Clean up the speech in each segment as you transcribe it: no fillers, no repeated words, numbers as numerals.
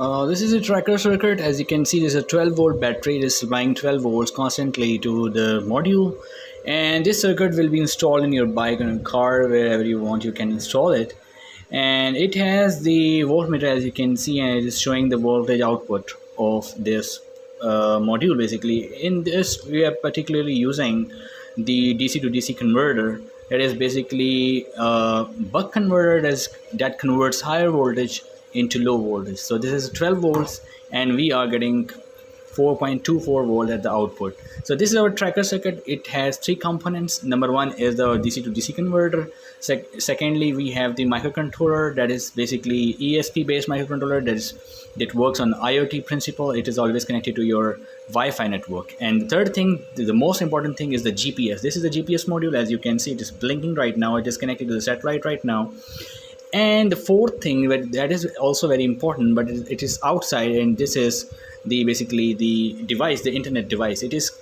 This is a tracker circuit. As you can see, there's a 12-volt battery. It is supplying 12 volts constantly to the module, and this circuit will be installed in your bike and car, wherever you want. You can install it, and it has the voltmeter, as you can see, and it is showing the voltage output of this module. Basically, in this, we are particularly using the DC to DC converter. That is basically a buck converter that converts higher voltage into low voltage. So this is 12 volts, and we are getting 4.24 volt at the output. So this is our tracker circuit. It has three components. Number one is the DC to DC converter. Secondly, we have the microcontroller, that is basically ESP based microcontroller that works on IoT principle. It is always connected to your Wi-Fi network. And the third thing, the most important thing, is the GPS. This is the GPS module. As you can see, it is blinking right now. It is connected to the satellite right now. And the fourth thing that is also very important, but it is outside, and this is basically the device, the internet device. It is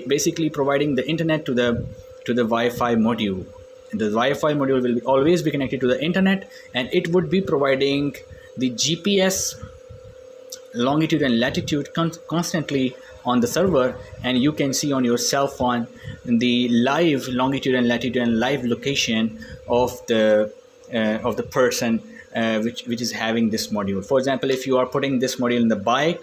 basically providing the internet to the Wi-Fi module. The Wi-Fi module will always be connected to the internet, and it would be providing the GPS longitude and latitude constantly on the server, and you can see on your cell phone the live longitude and latitude and live location of the person which is having this module. For example, if you are putting this module in the bike,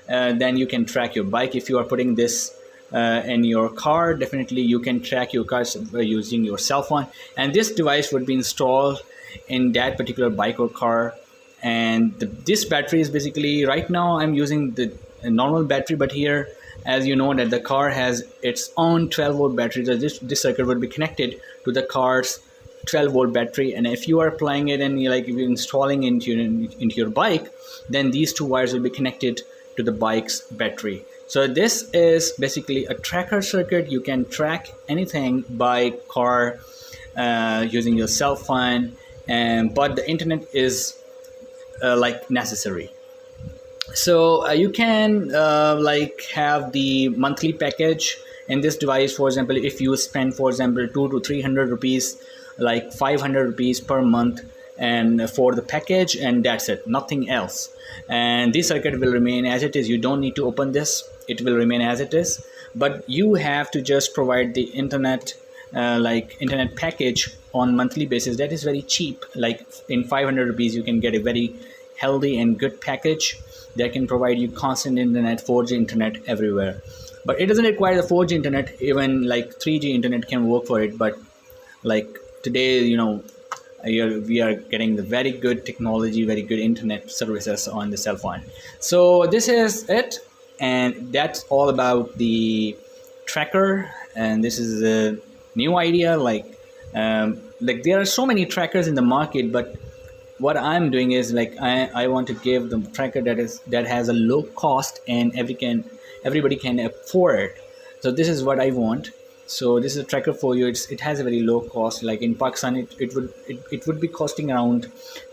then you can track your bike. If you are putting this in your car, definitely you can track your car using your cell phone, and this device would be installed in that particular bike or car. And this battery is basically, right now I'm using the normal battery, but here, as you know, that the car has its own 12-volt battery. So this circuit would be connected to the car's 12-volt battery, and if you are applying it and if you're installing into your bike, then these two wires will be connected to the bike's battery. So this is basically a tracker circuit. You can track anything by car using your cell phone, but the internet is necessary. So you can have the monthly package in this device. For example, if you spend, for example, 200 to 300 rupees, like 500 rupees per month, and for the package, and that's it, nothing else. And this circuit will remain as it is. You don't need to open this. It will remain as it is, but you have to just provide the internet internet package on monthly basis. That is very cheap. Like in 500 rupees you can get a very healthy and good package that can provide you constant internet, 4G internet everywhere. But it doesn't require the 4G internet. Even 3G internet can work for it. But today, we are getting the very good technology, very good internet services on the cell phone. So this is it, and that's all about the tracker. And this is a new idea. There are so many trackers in the market, but what I'm doing is I want to give the tracker that has a low cost and everybody can afford it. So this is what I want. So this is a tracker for you. It has a very low cost. Like in Pakistan, it would be costing around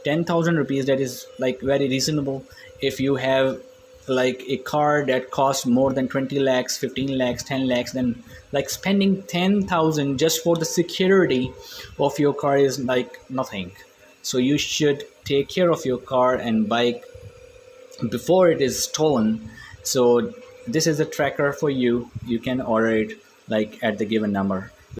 10,000 rupees. That is very reasonable. If you have a car that costs more than 20 lakhs, 15 lakhs, 10 lakhs, then spending 10,000 just for the security of your car is nothing. So you should take care of your car and bike before it is stolen. So this is a tracker for you. You can order it at the given number.